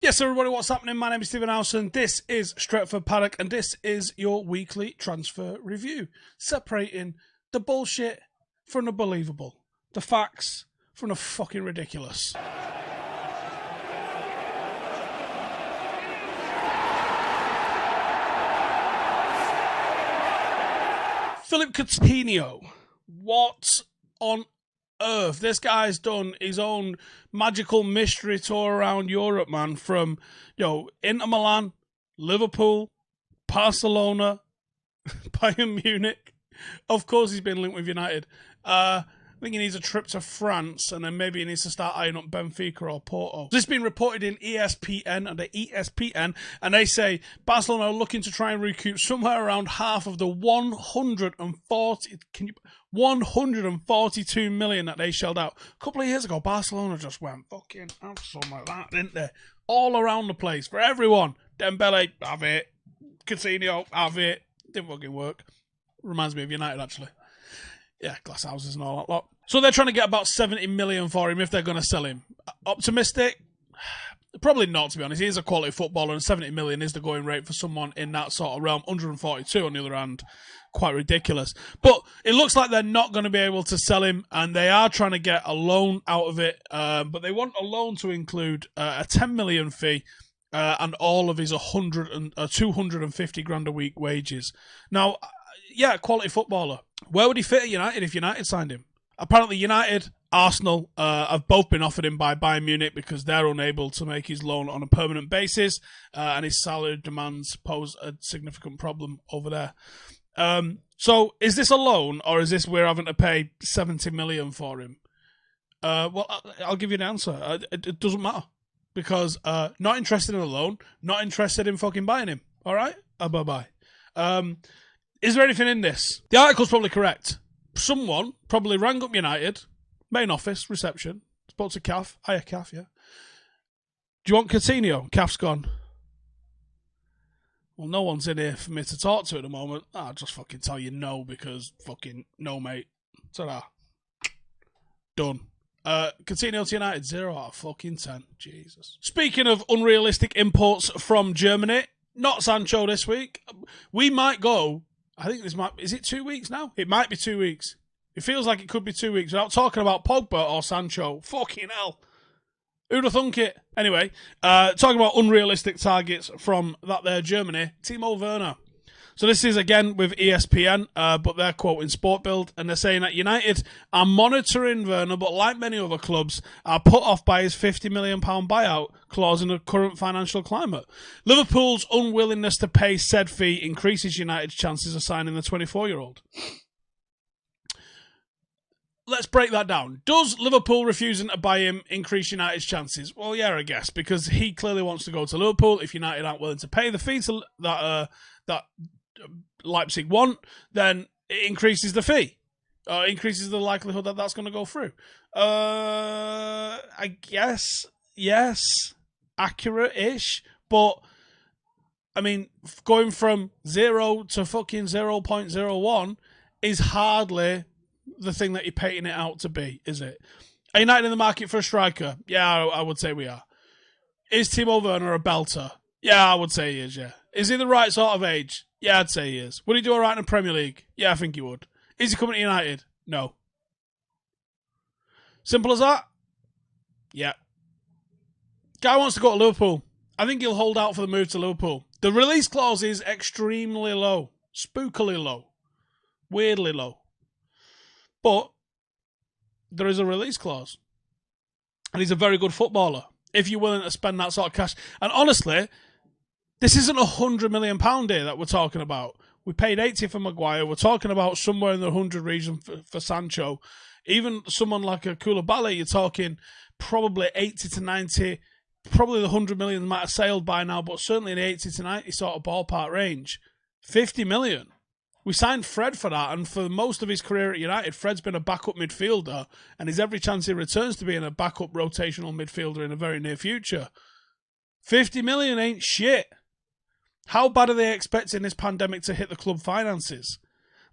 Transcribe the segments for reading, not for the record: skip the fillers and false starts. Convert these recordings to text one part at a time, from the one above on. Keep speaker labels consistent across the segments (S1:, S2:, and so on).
S1: Yes, everybody, what's happening? My name is Stephen Howson. This is Stretford, Paddock, and this is your weekly transfer review, separating the bullshit from the believable, the facts from the fucking ridiculous. Philip Coutinho, what on earth? This guy's done his own magical mystery tour around Europe, man, from, Inter Milan, Liverpool, Barcelona, Bayern Munich. Of course he's been linked with United. I think he needs a trip to France, and then maybe he needs to start eyeing up Benfica or Porto. This has been reported in ESPN, and they say Barcelona are looking to try and recoup somewhere around half of the 142 million that they shelled out. A couple of years ago, Barcelona just went fucking have some like that, didn't they? All around the place, for everyone. Dembele, have it. Coutinho, have it. Didn't fucking work. Reminds me of United, actually. Yeah, glass houses and all that lot. So they're trying to get about 70 million for him if they're going to sell him. Optimistic? Probably not, to be honest. He is a quality footballer, and 70 million is the going rate for someone in that sort of realm. 142, on the other hand, quite ridiculous. But it looks like they're not going to be able to sell him, and they are trying to get a loan out of it. But they want a loan to include a 10 million fee and all of his 250 grand a week wages. Now, yeah, quality footballer. Where would he fit at United if United signed him? Apparently United, Arsenal have both been offered him by Bayern Munich because they're unable to make his loan on a permanent basis, and his salary demands pose a significant problem over there. So is this a loan, or is this we're having to pay 70 million for him? Well, I'll give you an answer. It doesn't matter, because not interested in a loan, not interested in fucking buying him. All right? Bye-bye. Is there anything in this? The article's probably correct. Someone probably rang up United, main office, reception, spoke to Caf. Hiya, Caf, yeah. Do you want Coutinho? Caf's gone. Well, no one's in here for me to talk to at the moment. I'll just fucking tell you no, because fucking no, mate. Ta-da. Done. Coutinho to United, 0 out of fucking 10. Jesus. Speaking of unrealistic imports from Germany, not Sancho this week. We might go... I think is it 2 weeks now? It might be 2 weeks. It feels like it could be 2 weeks without talking about Pogba or Sancho. Fucking hell. Who'd have thunk it? Anyway, talking about unrealistic targets from that there Germany, Timo Werner. So this is again with ESPN, but they're quoting Sport Bild, and they're saying that United are monitoring Werner, but like many other clubs, are put off by his £50 million buyout clause in the current financial climate. Liverpool's unwillingness to pay said fee increases United's chances of signing the 24-year-old. Let's break that down. Does Liverpool refusing to buy him increase United's chances? Well, yeah, I guess, because he clearly wants to go to Liverpool. If United aren't willing to pay the fee that Leipzig want, then it increases the fee. Increases the likelihood that that's going to go through. I guess, yes, accurate-ish, but, I mean, going from 0 to fucking 0.01 is hardly the thing that you're painting it out to be, is it? Are United in the market for a striker? Yeah, I would say we are. Is Timo Werner a belter? Yeah, I would say he is, yeah. Is he the right sort of age? Yeah, I'd say he is. Would he do all right in the Premier League? Yeah, I think he would. Is he coming to United? No. Simple as that? Yeah. Guy wants to go to Liverpool. I think he'll hold out for the move to Liverpool. The release clause is extremely low. Spookily low. Weirdly low. But there is a release clause. And he's a very good footballer. If you're willing to spend that sort of cash. And honestly... this isn't £100 million here that we're talking about. We paid 80 for Maguire. We're talking about somewhere in the 100 region for Sancho. Even someone like a Koulibaly, you're talking probably 80 to 90. Probably the 100 million might have sailed by now, but certainly in the 80 to 90 sort of ballpark range. 50 million. We signed Fred for that, and for most of his career at United, Fred's been a backup midfielder, and there's every chance he returns to being a backup rotational midfielder in the very near future. 50 million ain't shit. How bad are they expecting this pandemic to hit the club finances?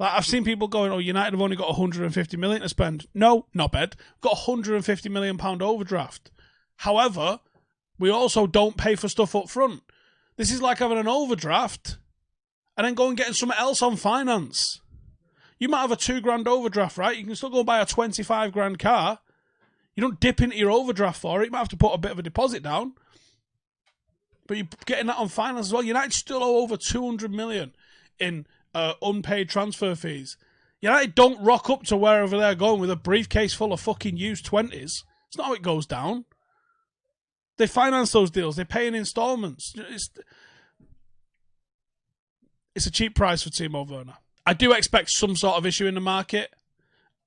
S1: Like, I've seen people going, oh, United have only got 150 million to spend. No, not bad. Got £150 million overdraft. However, We also don't pay for stuff up front. This is like having an overdraft and then go and getting something else on finance. You might have a $2,000 overdraft, right? You can still go and buy a 25 grand car. You don't dip into your overdraft for it. You might have to put a bit of a deposit down. But you're getting that on finance as well. United still owe over 200 million in unpaid transfer fees. United don't rock up to wherever they're going with a briefcase full of fucking used 20s. It's not how it goes down. They finance those deals. They pay in installments. It's a cheap price for Timo Werner. I do expect some sort of issue in the market.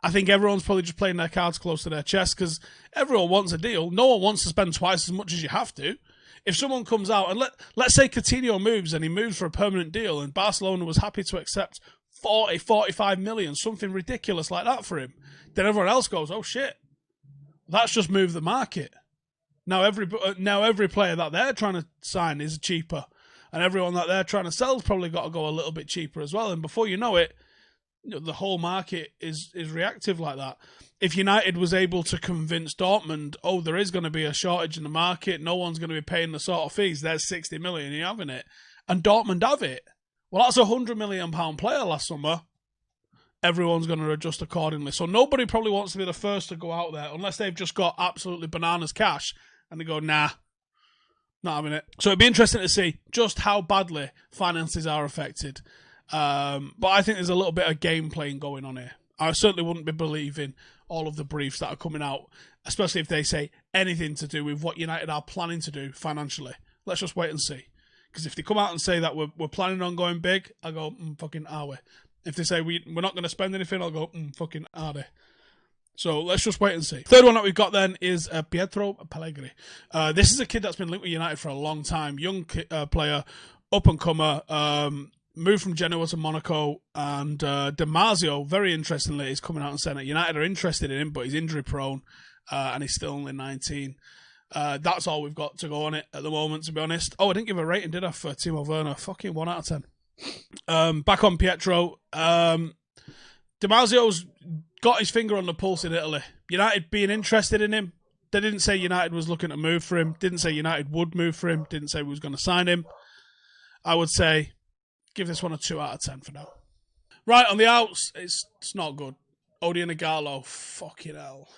S1: I think everyone's probably just playing their cards close to their chest because everyone wants a deal. No one wants to spend twice as much as you have to. If someone comes out and let's say Coutinho moves and he moves for a permanent deal and Barcelona was happy to accept 40, 45 million, something ridiculous like that for him, then everyone else goes, oh shit, that's just moved the market. Now every player that they're trying to sign is cheaper, and everyone that they're trying to sell's probably got to go a little bit cheaper as well. And before you know it, the whole market is reactive like that. If United was able to convince Dortmund, oh, there is going to be a shortage in the market, no one's going to be paying the sort of fees, there's 60 million, you're having it, and Dortmund have it, well, that's a £100 million player last summer. Everyone's going to adjust accordingly. So nobody probably wants to be the first to go out there unless they've just got absolutely bananas cash and they go, nah, not having it. So it'd be interesting to see just how badly finances are affected. But I think there's a little bit of game playing going on here. I certainly wouldn't be believing all of the briefs that are coming out, especially if they say anything to do with what United are planning to do financially. Let's just wait and see. Because if they come out and say that we're planning on going big, I go, fucking are we? If they say we're not going to spend anything, I'll go, fucking are they? So let's just wait and see. Third one that we've got then is Pietro Pellegrini. This is a kid that's been linked with United for a long time. Young player, up-and-comer, moved from Genoa to Monaco, and Damasio, very interestingly, is coming out and saying that United are interested in him, but he's injury-prone, and he's still only 19. That's all we've got to go on it at the moment, to be honest. Oh, I didn't give a rating, did I, for Timo Werner? Fucking 1 out of 10. Back on Pietro. Damasio's got his finger on the pulse in Italy. United being interested in him. They didn't say United was looking to move for him. Didn't say United would move for him. Didn't say we was going to sign him. I would say give this one a 2 out of 10 for now. Right, on the outs, it's not good. Odion Ighalo, fucking hell.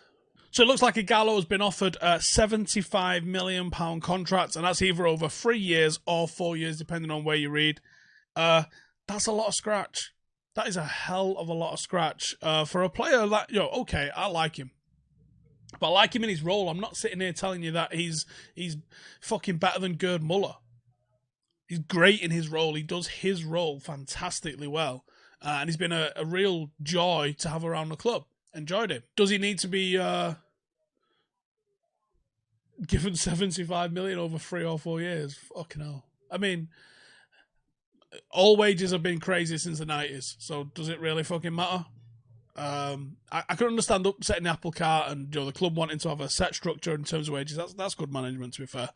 S1: So it looks like Ighalo has been offered a £75 million contract, and that's either over 3 years or 4 years, depending on where you read. That's a lot of scratch. That is a hell of a lot of scratch for a player that, okay, I like him. But I like him in his role. I'm not sitting here telling you that he's fucking better than Gerd Muller. He's great in his role. He does his role fantastically well. And he's been a real joy to have around the club. Enjoyed him. Does he need to be given 75 million over 3 or 4 years? Fucking hell. I mean, all wages have been crazy since the 90s. So does it really fucking matter? I can understand upsetting the apple cart and the club wanting to have a set structure in terms of wages. That's good management, to be fair.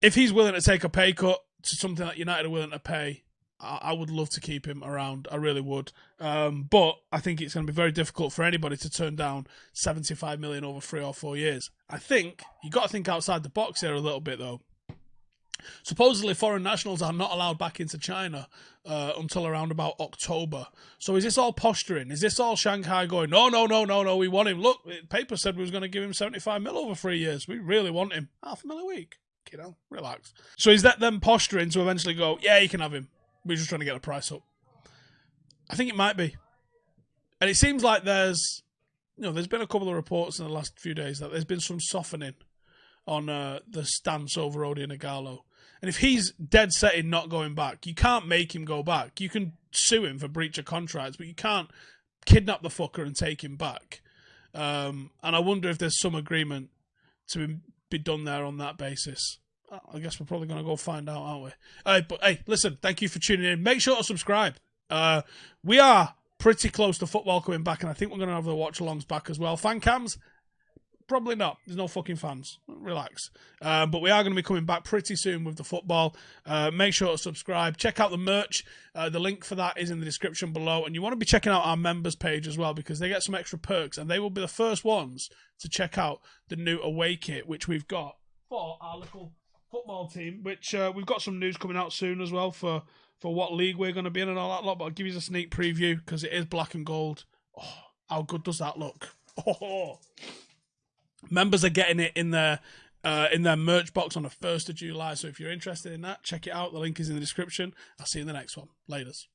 S1: If he's willing to take a pay cut to something that United are willing to pay, I would love to keep him around. I really would. But I think it's going to be very difficult for anybody to turn down 75 million over 3 or 4 years. I think you've got to think outside the box here a little bit, though. Supposedly, foreign nationals are not allowed back into China until around about October. So is this all posturing? Is this all Shanghai going, no, we want him. Look, the paper said we was going to give him 75 mil over 3 years. We really want him. $500,000 a week. Relax. So is that them posturing to eventually go, yeah, you can have him. We're just trying to get the price up. I think it might be. And it seems like there's been a couple of reports in the last few days that there's been some softening on the stance over Odion Ighalo. And if he's dead set in not going back, you can't make him go back. You can sue him for breach of contracts, but you can't kidnap the fucker and take him back. And I wonder if there's some agreement to be done there on that basis. I guess we're probably going to go find out, aren't we? But hey, listen, thank you for tuning in. Make sure to subscribe. We are pretty close to football coming back, and I think we're going to have the watch-alongs back as well. Fan cams? Probably not. There's no fucking fans. Relax. But we are going to be coming back pretty soon with the football. Make sure to subscribe. Check out the merch. The link for that is in the description below. And you want to be checking out our members page as well, because they get some extra perks, and they will be the first ones to check out the new away kit, which we've got for our little football team, which we've got some news coming out soon as well for what league we're going to be in and all that lot. But I'll give you a sneak preview because it is black and gold. Oh, how good does that look? Oh. Members are getting it in their merch box on the 1st of July. So if you're interested in that, check it out. The link is in the description. I'll see you in the next one. Laters.